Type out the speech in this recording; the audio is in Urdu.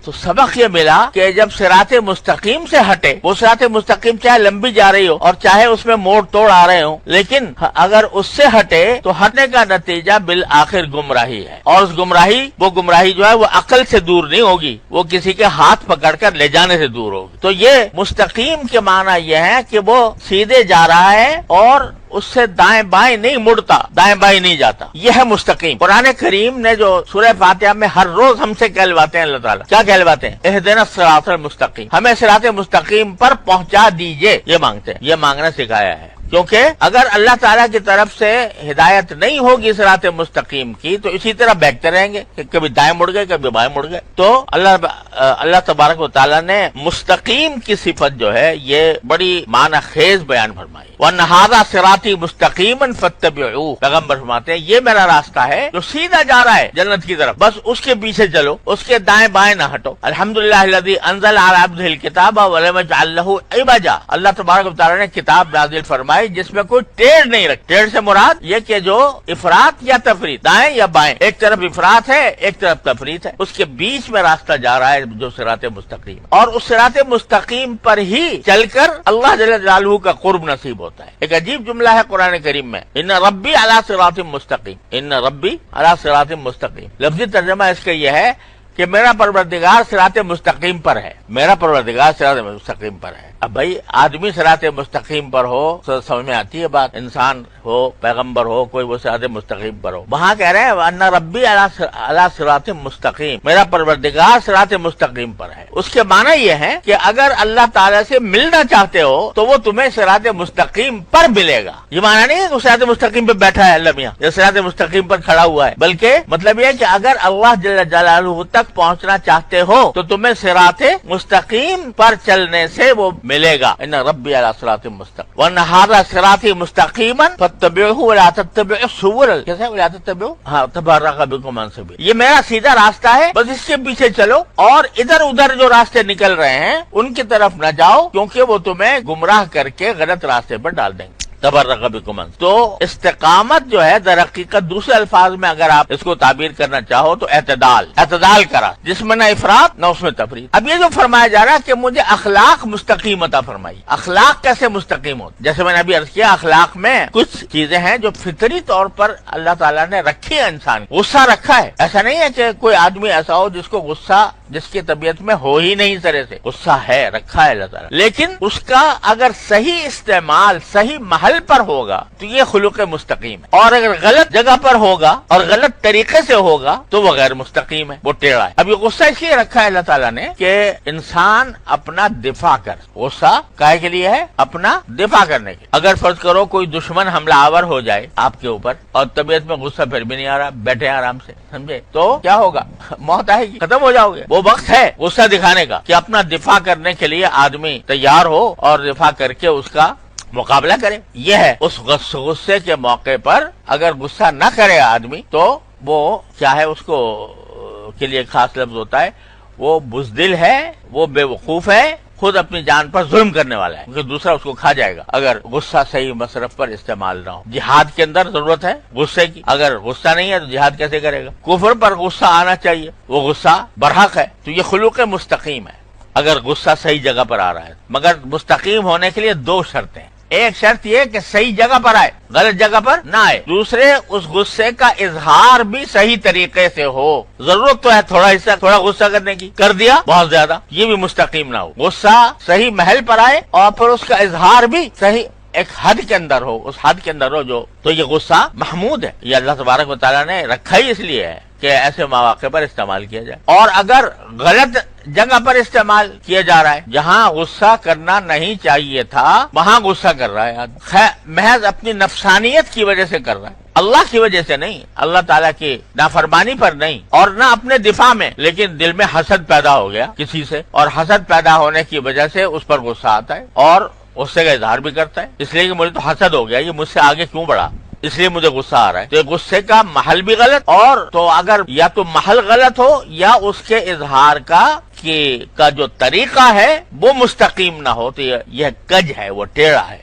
تو سبق یہ ملا کہ جب صراط مستقیم سے ہٹے، وہ صراط مستقیم چاہے لمبی جا رہی ہو اور چاہے اس میں موڑ توڑ آ رہے ہوں، لیکن اگر اس سے ہٹے تو ہٹنے کا نتیجہ بالآخر گمراہی ہے، اور اس گمراہی جو ہے وہ عقل سے دور نہیں ہوگی، وہ کسی کے ہاتھ پکڑ کر لے جانے سے دور ہوگی۔ تو یہ مستقیم کے معنی یہ ہے کہ وہ سیدھے جا رہا ہے اور اس سے دائیں بائیں نہیں مڑتا، دائیں بائیں نہیں جاتا، یہ ہے مستقیم۔ قرآن کریم نے جو سورہ فاتحہ میں ہر روز ہم سے کہلواتے ہیں اللہ تعالیٰ، کیا کہلواتے ہیں؟ اہدنا الصراط المستقیم، ہمیں صراط مستقیم پر پہنچا دیجئے، یہ مانگتے ہیں، یہ مانگنا سکھایا ہے۔ کیونکہ اگر اللہ تعالیٰ کی طرف سے ہدایت نہیں ہوگی صراط مستقیم کی تو اسی طرح بہکتے رہیں گے کہ کبھی دائیں مڑ گئے کبھی بائیں مڑ گئے۔ تو اللہ تبارک و تعالیٰ نے مستقیم کی صفت جو ہے یہ بڑی معنی خیز بیان فرمائی۔ وَأَنَّ هَٰذَا صِرَاطِي مُسْتَقِيمًا فَاتَّبِعُوهُ، پیغمبر فرماتے ہیں یہ میرا راستہ ہے جو سیدھا جا رہا ہے جنت کی طرف، بس اس کے پیچھے چلو، اس کے دائیں بائیں نہ ہٹو۔ الحمدللہ الذی انزل علی عبدہ الکتاب ولم یجعل لہ عوجا، اللہ تبارک و تعالیٰ نے کتاب نازل فرمائی جس میں کوئی ٹیڑھ نہیں رکھ۔ ٹیڑھ سے مراد یہ کہ جو افراط یا تفریط، دائیں یا بائیں، ایک طرف افراط ہے ایک طرف تفریط ہے، اس کے بیچ میں راستہ جا رہا ہے جو صراط مستقیم، اور اس صراط مستقیم پر ہی چل کر اللہ جل جلالہ کا قرب نصیب ہوتا ہے۔ ایک عجیب جملہ ہے قرآن کریم میں، ان ربی علی صراط مستقیم، ان ربی علی صراط مستقیم، لفظی ترجمہ اس کا یہ ہے کہ میرا پروردگار صراط مستقیم پر ہے، میرا پروردگار صراط مستقیم پر ہے۔ اب بھائی آدمی صراط مستقیم پر ہو تو سمجھ میں آتی ہے بات، انسان ہو پیغمبر ہو کوئی وہ صراط مستقیم پر ہو۔ وہاں کہہ رہے ہیں ان ربی علی صراط مستقیم، میرا پروردگار صراط مستقیم پر ہے۔ اس کے معنی یہ ہے کہ اگر اللہ تعالیٰ سے ملنا چاہتے ہو تو وہ تمہیں صراط مستقیم پر ملے گا۔ یہ معنی نہیں ہے کہ صراط مستقیم پہ بیٹھا ہے اللہ میاں یا صراط مستقیم پر کھڑا ہوا ہے، بلکہ مطلب یہ ہے کہ اگر اللہ جل جلالہ تک پہنچنا چاہتے ہو تو تمہیں صراط مستقیم پر چلنے سے وہ ملے گا۔ ان ربی علی صراط مستقیم وان ھذا صراطی مستقیما فاتبعوه ولا تتبعوا السبل، کیسے ولا تتبعوا تفرق بکم عن سبیل، یہ میرا سیدھا راستہ ہے بس اس کے پیچھے چلو، اور ادھر ادھر جو راستے نکل رہے ہیں ان کی طرف نہ جاؤ کیونکہ وہ تمہیں گمراہ کر کے غلط راستے پر ڈال دیں گے۔ تفرق بکم عن، تو استقامت جو ہے در حقیقت دوسرے الفاظ میں اگر آپ اس کو تعبیر کرنا چاہو تو اعتدال کرا، جس میں نہ افراط نہ اس میں تفریط۔ اب یہ جو فرمایا جا رہا ہے کہ مجھے اخلاق مستقیم عطا فرمائی، اخلاق کیسے مستقیم ہوتے؟ جیسے میں نے ابھی عرض کیا اخلاق میں کچھ چیزیں ہیں جو فطری طور پر اللہ تعالیٰ نے رکھی ہے، انسان غصہ رکھا ہے، ایسا نہیں ہے کہ کوئی آدمی ایسا ہو جس کو غصہ جس کی طبیعت میں ہو ہی نہیں، طرح سے غصہ ہے، رکھا ہے اللہ تعالیٰ، لیکن اس کا اگر صحیح استعمال صحیح محل پر ہوگا تو یہ خلق مستقیم ہے، اور اگر غلط جگہ پر ہوگا اور غلط طریقے سے ہوگا تو وہ غیر مستقیم ہے، وہ ٹیڑھا ہے۔ اب یہ غصہ اس لیے رکھا ہے اللہ تعالیٰ نے کہ انسان اپنا دفاع کر، غصہ کاہے کے لیے ہے؟ اپنا دفاع کرنے کے۔ اگر فرض کرو کوئی دشمن حملہ آور ہو جائے آپ کے اوپر اور طبیعت میں غصہ پھر بھی نہیں آ رہا، بیٹھے آرام سے، سمجھے، تو کیا ہوگا؟ موت آئے گی، ختم ہو جاؤ گے۔ وہ وقت ہے غصہ دکھانے کا کہ اپنا دفاع کرنے کے لیے آدمی تیار ہو اور دفاع کر کے اس کا مقابلہ کرے۔ یہ ہے اس غصے کے موقع پر اگر غصہ نہ کرے آدمی تو وہ کیا ہے، اس کو کے لیے خاص لفظ ہوتا ہے، وہ بزدل ہے، وہ بے وقوف ہے، خود اپنی جان پر ظلم کرنے والا ہے کیونکہ دوسرا اس کو کھا جائے گا اگر غصہ صحیح مصرف پر استعمال نہ ہو۔ جہاد کے اندر ضرورت ہے غصے کی، اگر غصہ نہیں ہے تو جہاد کیسے کرے گا؟ کفر پر غصہ آنا چاہیے، وہ غصہ برحق ہے، تو یہ خلوق مستقیم ہے اگر غصہ صحیح جگہ پر آ رہا ہے۔ مگر مستقیم ہونے کے لیے دو شرطیں ہیں، ایک شرط یہ کہ صحیح جگہ پر آئے، غلط جگہ پر نہ آئے، دوسرے اس غصے کا اظہار بھی صحیح طریقے سے ہو۔ ضرورت تو ہے تھوڑا حصہ تھوڑا غصہ کرنے کی، کر دیا بہت زیادہ، یہ بھی مستقیم نہ ہو۔ غصہ صحیح محل پر آئے اور پھر اس کا اظہار بھی صحیح ایک حد کے اندر ہو، اس حد کے اندر ہو جو، تو یہ غصہ محمود ہے، یہ اللہ تبارک و تعالیٰ نے رکھا ہی اس لیے ہے کہ ایسے مواقع پر استعمال کیا جائے۔ اور اگر غلط جگہ پر استعمال کیا جا رہا ہے، جہاں غصہ کرنا نہیں چاہیے تھا وہاں غصہ کر رہا ہے آدمی، محض اپنی نفسانیت کی وجہ سے کر رہا ہے، اللہ کی وجہ سے نہیں، اللہ تعالیٰ کی نافرمانی پر نہیں، اور نہ اپنے دفاع میں، لیکن دل میں حسد پیدا ہو گیا کسی سے، اور حسد پیدا ہونے کی وجہ سے اس پر غصہ آتا ہے اور غصے کا اظہار بھی کرتا ہے، اس لیے کہ مجھے تو حسد ہو گیا، یہ مجھ سے آگے کیوں بڑھا، اس لیے مجھے غصہ آ رہا ہے۔ تو غصے کا محل بھی غلط، اور تو اگر یا تو محل غلط ہو یا اس کے اظہار کا جو طریقہ ہے وہ مستقیم نہ ہو تو یہ کج ہے، وہ ٹیڑھا ہے۔